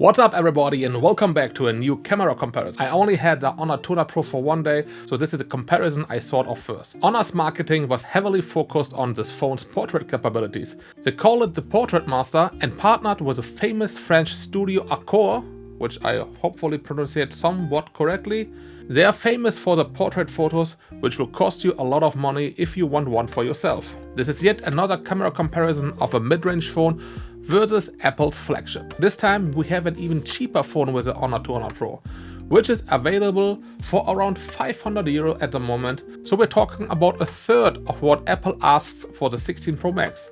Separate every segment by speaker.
Speaker 1: What's up everybody and welcome back to a new camera comparison. I only had the Honor 200 Pro for one day, so this is a comparison I thought of first. Honor's marketing was heavily focused on this phone's portrait capabilities. They call it the Portrait Master and partnered with a famous French studio Accor, which I hopefully pronounced somewhat correctly. They are famous for the portrait photos, which will cost you a lot of money if you want one for yourself. This is yet another camera comparison of a mid-range phone versus Apple's flagship. This time we have an even cheaper phone with the Honor 200 Pro, which is available for around €500 at the moment, so we're talking about a third of what Apple asks for the 16 Pro Max.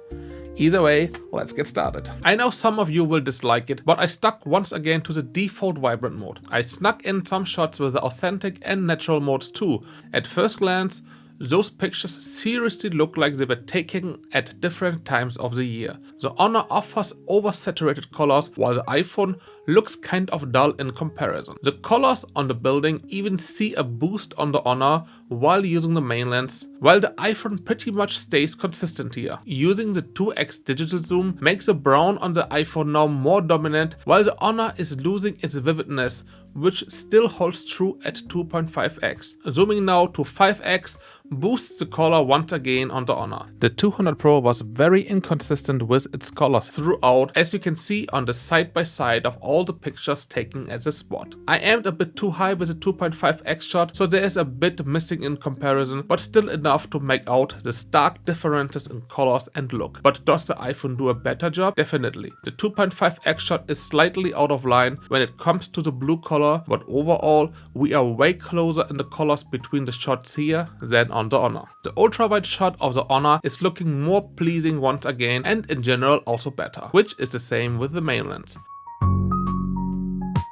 Speaker 1: Either way, let's get started. I know some of you will dislike it, but I stuck once again to the default vibrant mode. I snuck in some shots with the authentic and natural modes too. At first glance, those pictures seriously look like they were taken at different times of the year. The Honor offers oversaturated colors while the iPhone looks kind of dull in comparison. The colors on the building even see a boost on the Honor while using the main lens, while the iPhone pretty much stays consistent here. Using the 2x digital zoom makes the brown on the iPhone now more dominant, while the Honor is losing its vividness, which still holds true at 2.5x. Zooming now to 5x boosts the color once again on the Honor. The 200 Pro was very inconsistent with its colors throughout, as you can see on the side by side of all the pictures taken at the spot. I aimed a bit too high with the 2.5x shot, so there is a bit missing in comparison, but still enough to make out the stark differences in colors and look. But does the iPhone do a better job? Definitely. The 2.5x shot is slightly out of line when it comes to the blue color, but overall we are way closer in the colors between the shots here than on the Honor. The ultra-wide shot of the Honor is looking more pleasing once again, and in general also better, which is the same with the main lens.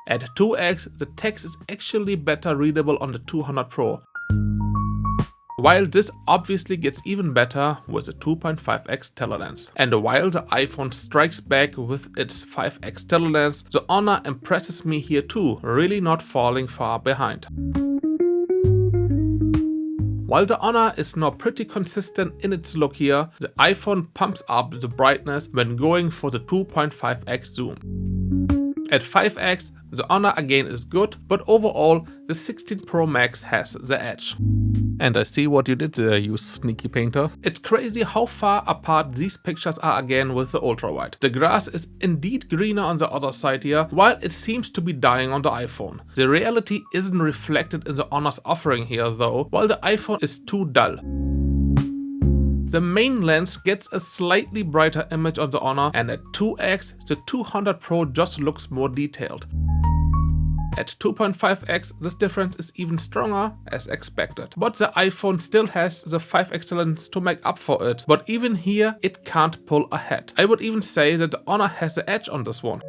Speaker 1: At 2x, the text is actually better readable on the 200 Pro, while this obviously gets even better with the 2.5x telelens. And while the iPhone strikes back with its 5x telelens, the Honor impresses me here too, really not falling far behind. While the Honor is now pretty consistent in its look here, the iPhone pumps up the brightness when going for the 2.5x zoom. At 5x, the Honor again is good, but overall the 16 Pro Max has the edge. And I see what you did there, you sneaky painter. It's crazy how far apart these pictures are again with the ultrawide. The grass is indeed greener on the other side here, while it seems to be dying on the iPhone. The reality isn't reflected in the Honor's offering here though, while the iPhone is too dull. The main lens gets a slightly brighter image on the Honor, and at 2x, the 200 Pro just looks more detailed. At 2.5x, this difference is even stronger as expected. But the iPhone still has the 5x lens to make up for it, but even here it can't pull ahead. I would even say that the Honor has the edge on this one.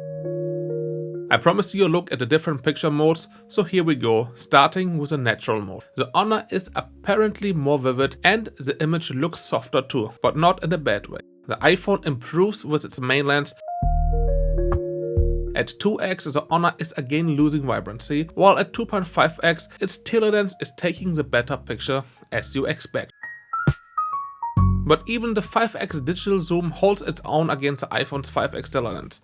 Speaker 1: I promised you a look at the different picture modes, so here we go, starting with the natural mode. The Honor is apparently more vivid and the image looks softer too, but not in a bad way. The iPhone improves with its main lens. At 2x, the Honor is again losing vibrancy, while at 2.5x, its telelens is taking the better picture, as you expect. But even the 5x digital zoom holds its own against the iPhone's 5x telelens.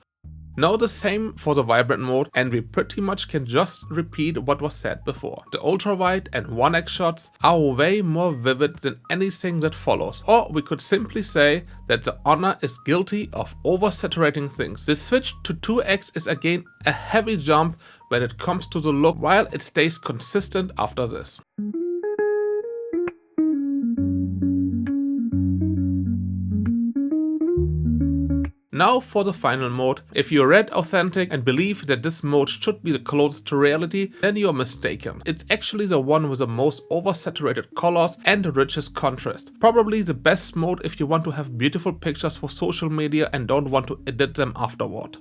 Speaker 1: Now the same for the vibrant mode, and we pretty much can just repeat what was said before. The ultra-wide and 1x shots are way more vivid than anything that follows, or we could simply say that the Honor is guilty of oversaturating things. The switch to 2x is again a heavy jump when it comes to the look, while it stays consistent after this. Now for the final mode. If you read Authentic and believe that this mode should be the closest to reality, then you're mistaken. It's actually the one with the most oversaturated colors and the richest contrast. Probably the best mode if you want to have beautiful pictures for social media and don't want to edit them afterward.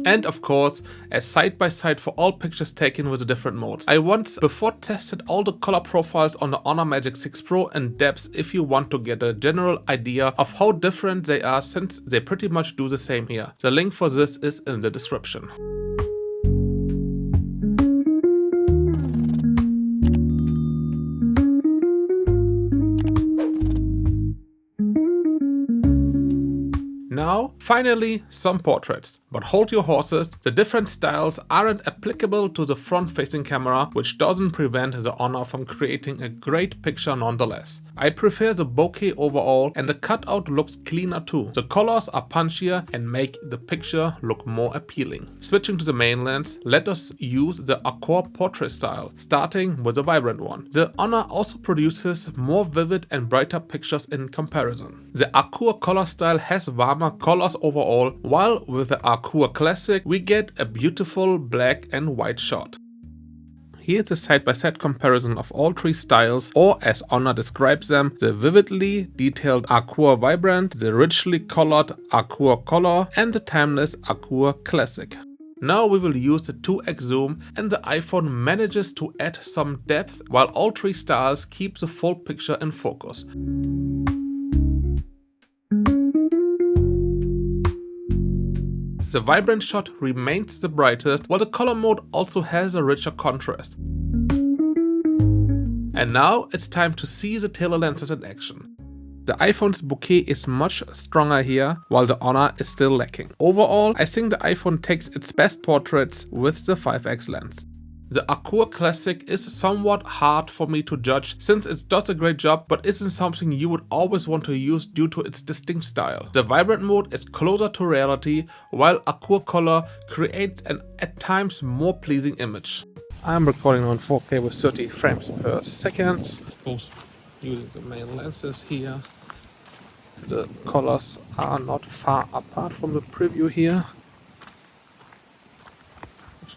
Speaker 1: And of course, a side by side for all pictures taken with the different modes. I once before tested all the color profiles on the Honor Magic 6 Pro in depth if you want to get a general idea of how different they are, since they pretty much do the same here. The link for this is in the description. Now, finally, some portraits. But hold your horses, the different styles aren't applicable to the front-facing camera, which doesn't prevent the Honor from creating a great picture nonetheless. I prefer the bokeh overall, and the cutout looks cleaner too. The colors are punchier and make the picture look more appealing. Switching to the main lens, let us use the Accor portrait style, starting with the vibrant one. The Honor also produces more vivid and brighter pictures in comparison. The Accor color style has warmer colors overall, while with the Accor Classic we get a beautiful black and white shot. Here's a side-by-side comparison of all three styles, or as Honor describes them, the vividly detailed Accor Vibrant, the richly colored Accor Color, and the timeless Accor Classic. Now we will use the 2x zoom, and the iPhone manages to add some depth while all three styles keep the full picture in focus. The vibrant shot remains the brightest, while the color mode also has a richer contrast. And now it's time to see the tailor lenses in action. The iPhone's bokeh is much stronger here, while the Honor is still lacking. Overall, I think the iPhone takes its best portraits with the 5x lens. The Accor Classic is somewhat hard for me to judge since it does a great job but isn't something you would always want to use due to its distinct style. The vibrant mode is closer to reality, while Accor Color creates an at times more pleasing image. I'm recording on 4K with 30 frames per second, both using the main lenses here. The colors are not far apart from the preview here.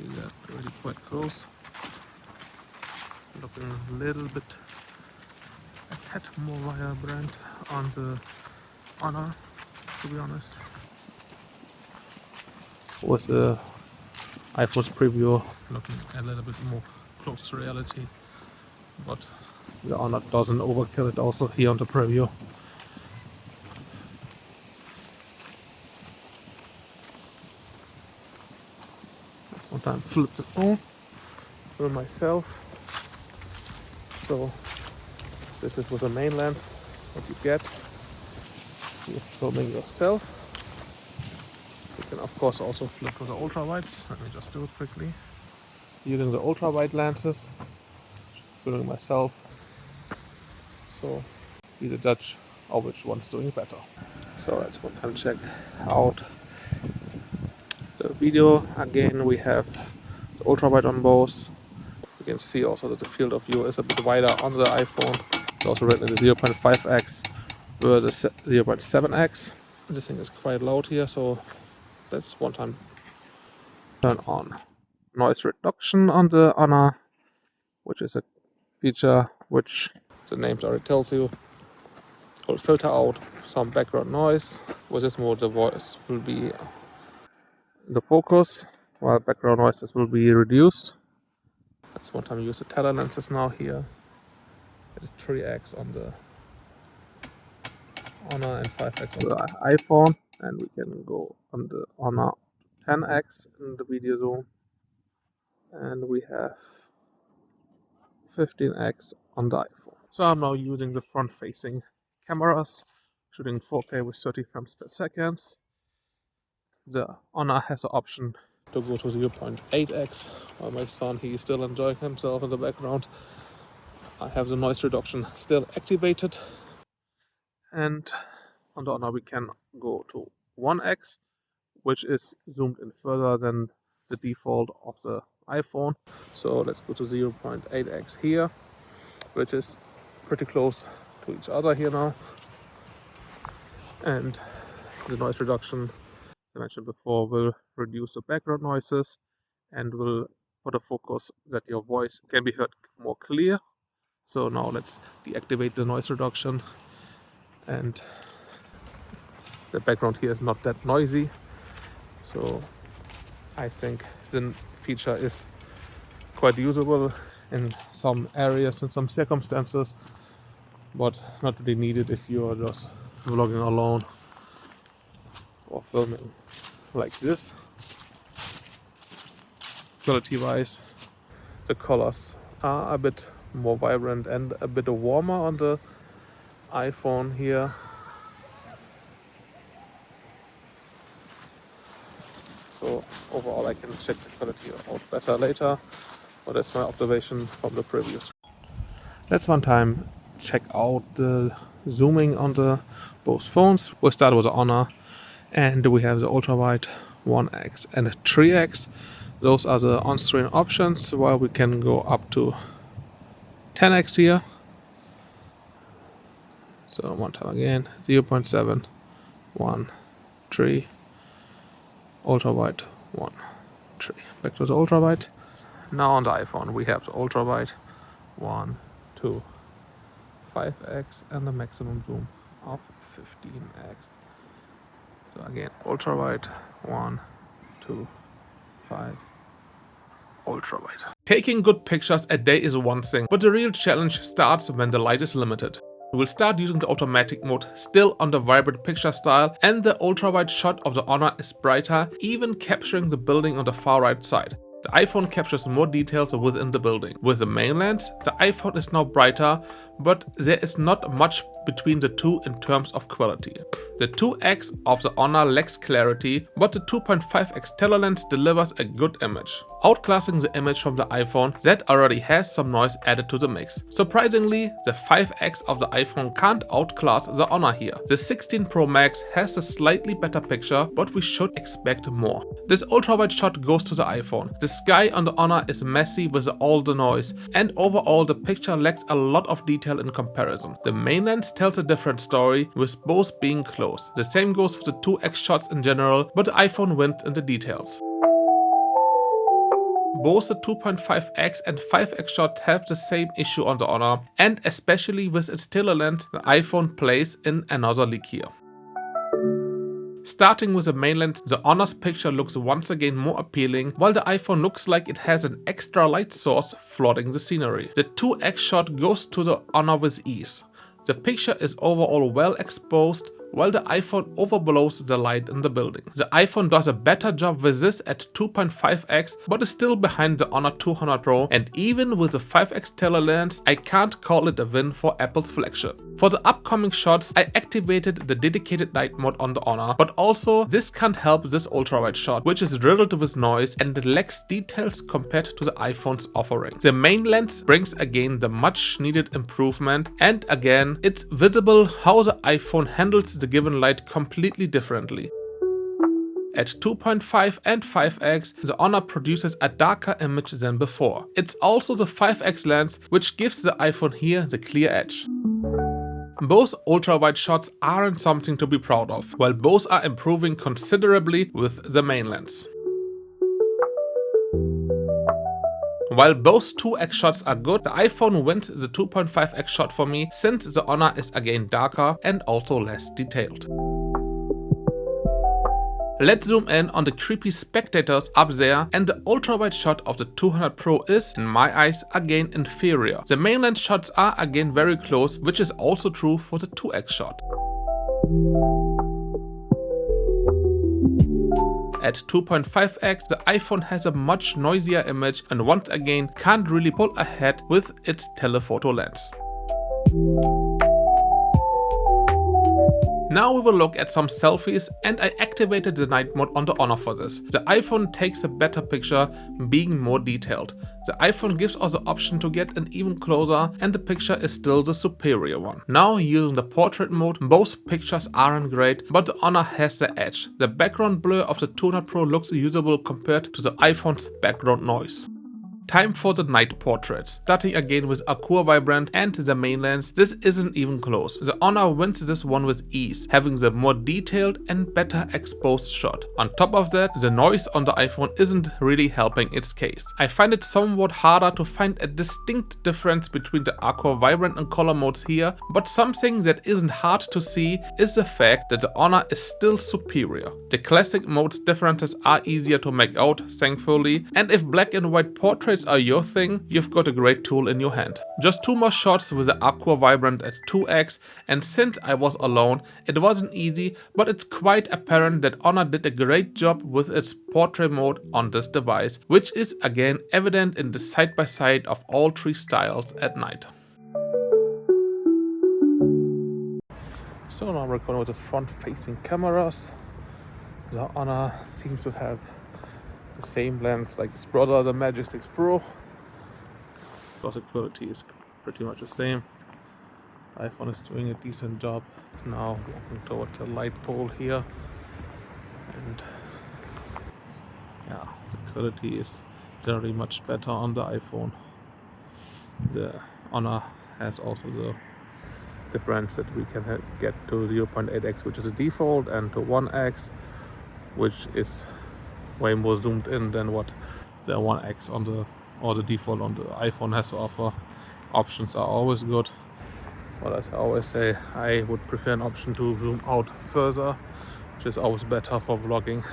Speaker 1: They're really quite close. Looking a little bit a tad more vibrant on the Honor, to be honest. With the iPhone's preview looking a little bit more close to reality, but the Honor doesn't overkill it also here on the preview. One time flip the phone for myself. So this is with the main lens what you get. You're filming yourself. You can of course also flip to the ultra wides. Let me just do it quickly. Using the ultra wide lenses, filming myself. So be the judge of which one's doing better. So let's one time check out the video. Again, we have the ultra wide on both. You can see also that the field of view is a bit wider on the iPhone. It's also written in the 0.5x versus 0.7x. This thing is quite loud here, so let's one time turn on noise reduction on the Honor, which is a feature which the name already tells you. It will filter out some background noise. With this mode, the voice will be the focus, while background noises will be reduced. Let's one time use the tailor lenses now here. It is 3x on the Honor and 5x on the iPhone, and we can go on the Honor 10x in the video zoom, and we have 15x on the iPhone. So I'm now using the front-facing cameras, shooting 4K with 30 frames per second. The Honor has the option to go to 0.8x, while my son, he's still enjoying himself in the background. I have the noise reduction still activated, and on the Honor we can go to 1x, which is zoomed in further than the default of the iPhone. So let's go to 0.8x here, which is pretty close to each other here now. And the noise reduction, as I mentioned before, will reduce the background noises and will put a focus that your voice can be heard more clear. So now let's deactivate the noise reduction, and the background here is not that noisy. So I think the feature is quite usable in some areas, in some circumstances, but not really needed if you are just vlogging alone or filming like this. Quality wise, the colors are a bit more vibrant and a bit warmer on the iPhone here. so overall I can check the quality out better later, but that's my observation from the previews. Let's one time check out the zooming on the both phones. We'll start with the Honor, and we have the ultrawide 1x and 3x. Those are the on-screen options, while we can go up to 10x here. So one time again, 0.7, 1, 3, ultrawide 1, 3. Back to the ultrawide. Now on the iPhone we have the ultrawide 1, 2, 5x and the maximum zoom of 15x. So again, ultrawide 1, 2, 5, ultrawide. Taking good pictures a day is one thing, but the real challenge starts when the light is limited. We'll start using the automatic mode, still on the vibrant picture style, and the ultrawide shot of the Honor is brighter, even capturing the building on the far right side. The iPhone captures more details within the building. With the main lens, the iPhone is now brighter, but there is not much between the two in terms of quality. The 2x of the Honor lacks clarity, but the 2.5x telelens delivers a good image, outclassing the image from the iPhone that already has some noise added to the mix. Surprisingly, the 5x of the iPhone can't outclass the Honor here. The 16 Pro Max has a slightly better picture, but we should expect more. This ultrawide shot goes to the iPhone. The sky on the Honor is messy with all the noise, and overall the picture lacks a lot of detail in comparison. The main lens tells a different story, with both being close. The same goes for the 2x shots in general, but the iPhone wins in the details. Both the 2.5x and 5x shots have the same issue on the Honor, and especially with its telelens, the iPhone plays in another league here. Starting with the main lens, the Honor's picture looks once again more appealing, while the iPhone looks like it has an extra light source flooding the scenery. The 2x shot goes to the Honor with ease. The picture is overall well exposed, while the iPhone overblows the light in the building. The iPhone does a better job with this at 2.5x, but is still behind the Honor 200 Pro, and even with the 5x telelens, I can't call it a win for Apple's flagship. For the upcoming shots, I activated the dedicated night mode on the Honor, but also this can't help this ultrawide shot, which is riddled with noise and lacks details compared to the iPhone's offering. The main lens brings again the much needed improvement, and again, it's visible how the iPhone handles the given light completely differently. At 2.5 and 5x, the Honor produces a darker image than before. It's also the 5x lens which gives the iPhone here the clear edge. Both ultrawide shots aren't something to be proud of, while both are improving considerably with the main lens. While both 2x shots are good, the iPhone wins the 2.5x shot for me, since the Honor is again darker and also less detailed. Let's zoom in on the creepy spectators up there, and the ultrawide shot of the 200 Pro is, in my eyes, again inferior. The main lens shots are again very close, which is also true for the 2x shot. At 2.5x, the iPhone has a much noisier image and once again can't really pull ahead with its telephoto lens. Now we will look at some selfies, and I activated the night mode on the Honor for this. The iPhone takes a better picture, being more detailed. The iPhone gives us the option to get an even closer, and the picture is still the superior one. Now using the portrait mode, both pictures aren't great, but the Honor has the edge. The background blur of the 200 Pro looks usable compared to the iPhone's background noise. Time for the night portraits. Starting again with Aqua Vibrant and the main lens, this isn't even close. The Honor wins this one with ease, having the more detailed and better exposed shot. On top of that, the noise on the iPhone isn't really helping its case. I find it somewhat harder to find a distinct difference between the Aqua Vibrant and color modes here, but something that isn't hard to see is the fact that the Honor is still superior. The classic modes differences are easier to make out, thankfully, and if black and white portraits are your thing, you've got a great tool in your hand. Just 2 more shots with the Aqua Vibrant at 2x, and since I was alone, it wasn't easy, but it's quite apparent that Honor did a great job with its portrait mode on this device, which is again evident in the side-by-side of all 3 styles at night. So now I'm recording with the front-facing cameras. The Honor seems to have the same lens like its brother, the Magic 6 Pro. Because the quality is pretty much the same. iPhone is doing a decent job now, walking towards the light pole here, and yeah, the quality is generally much better on the iPhone. The Honor has also the difference that we can get to 0.8x, which is a default, and to 1x, which is way more zoomed in than what the 1x on the or the default on the iPhone has to offer. Options are always good, but as I always say, I would prefer an option to zoom out further, which is always better for vlogging.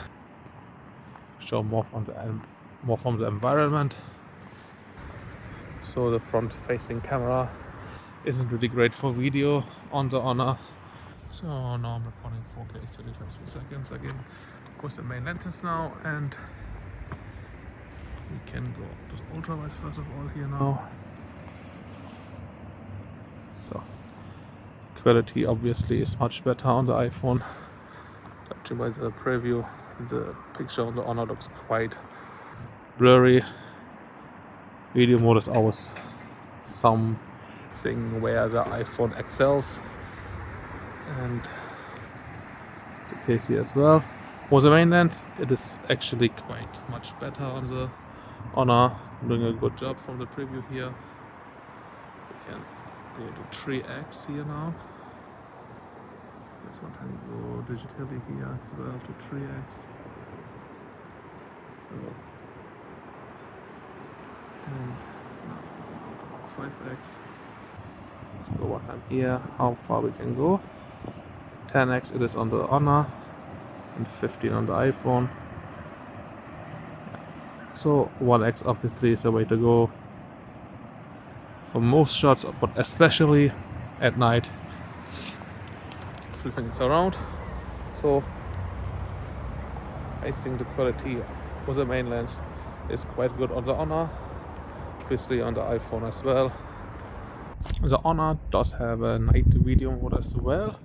Speaker 1: Show more from the environment. So the front-facing camera isn't really great for video on the Honor. So now I'm recording 4K 30 frames per second again with the main lenses now, and we can go to the ultrawide first of all here now. So quality obviously is much better on the iPhone. Judging by the preview, the picture on the Honor looks quite blurry. Video mode is always something where the iPhone excels, and it's the case here as well. For the main lens, it is actually quite much better on the Honor, doing a good job from the preview here. We can go to 3x here now. This one can go digitally here as well to 3x. So, and now 5x. Let's go one time here, how far we can go. 10x it is on the Honor, and 15 on the iPhone. So 1x obviously is the way to go for most shots, but especially at night. Flipping this around. So I think the quality for the main lens is quite good on the Honor, obviously on the iPhone as well. The Honor does have a night video mode as well,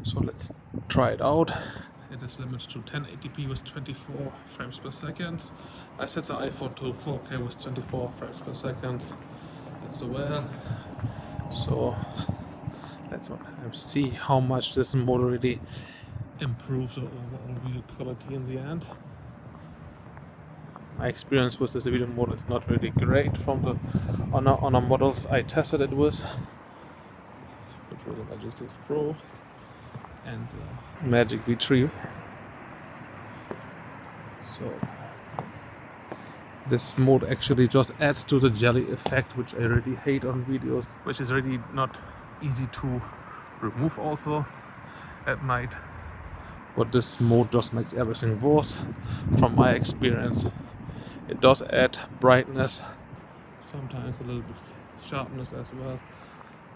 Speaker 1: so let's try it out. It is limited to 1080p with 24 frames per second. I set the iPhone to 4K with 24 frames per second as well. So let's see how much this mode really improves the overall video quality in the end. My experience with this video mode is not really great from the Honor models I tested it with, which was the Magic 6 Pro and the Magic V3. So this mode actually just adds to the jelly effect, which I really hate on videos, which is really not easy to remove also at night. But this mode just makes everything worse from my experience. It does add brightness, sometimes a little bit sharpness as well,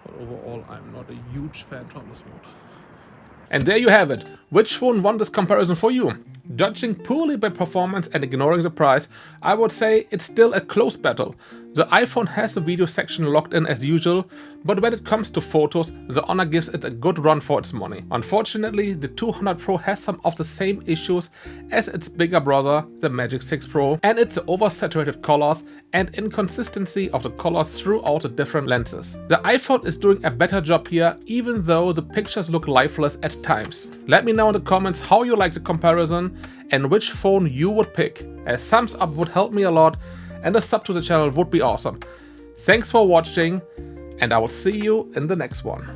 Speaker 1: but overall I'm not a huge fan from this mode. And there you have it. Which phone won this comparison for you? Judging purely by performance and ignoring the price, I would say it's still a close battle. The iPhone has the video section locked in as usual, but when it comes to photos, the Honor gives it a good run for its money. Unfortunately, the 200 Pro has some of the same issues as its bigger brother, the Magic 6 Pro, and it's the oversaturated colors and inconsistency of the colors throughout the different lenses. The iPhone is doing a better job here, even though the pictures look lifeless at times. Let me know in the comments how you like the comparison and which phone you would pick. A thumbs up would help me a lot, and a sub to the channel would be awesome. Thanks for watching, and I will see you in the next one.